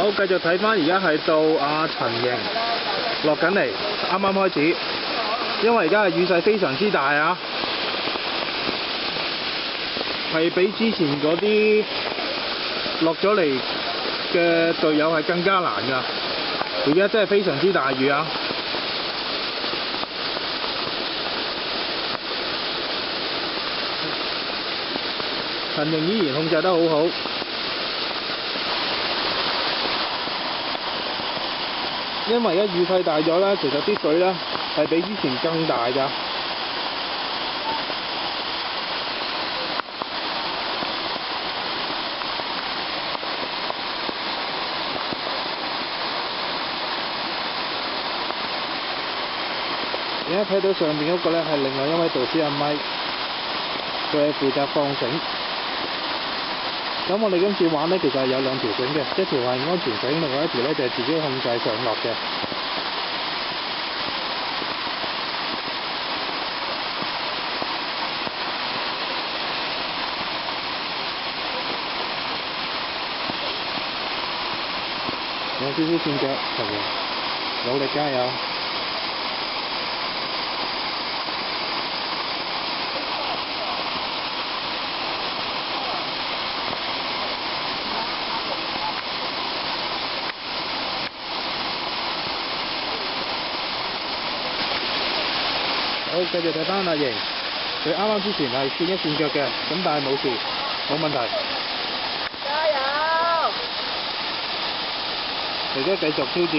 好，繼續睇翻，而家係到阿陳瑩落緊嚟，啱啱開始。因為而家係雨勢非常之大啊，係比之前嗰啲落咗嚟嘅隊友係更加難㗎。而家真係非常之大雨啊！陳瑩依然控制得好好。因為而家雨勢大咗咧，其實啲水咧係比之前更大㗎。而家睇到上面嗰個咧係另外一位導師阿咪，佢係負責放繩。咁我哋今次玩咧，其實係有兩條繩嘅，一條係安全繩，另外一條咧就係自己控制上落嘅。有少少轉腳，係嘅，努力加油！好，繼續睇翻阿瑩，佢啱啱之前係轉一轉腳嘅，咁但係冇事，冇問題。加油！而家繼續挑戰，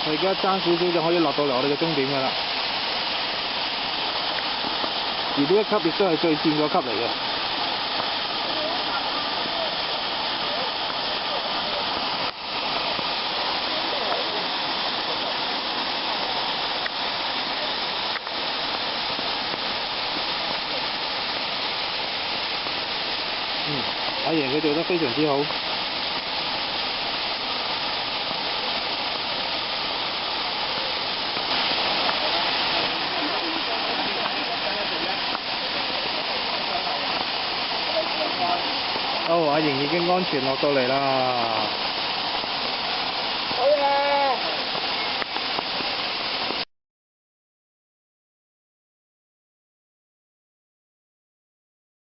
佢而家爭少少就可以落到嚟我哋嘅終點㗎啦。而呢一級亦都係最賤嗰級嚟嘅。阿瑩佢做得非常之好。阿瑩已經安全落到嚟啦。好嘢！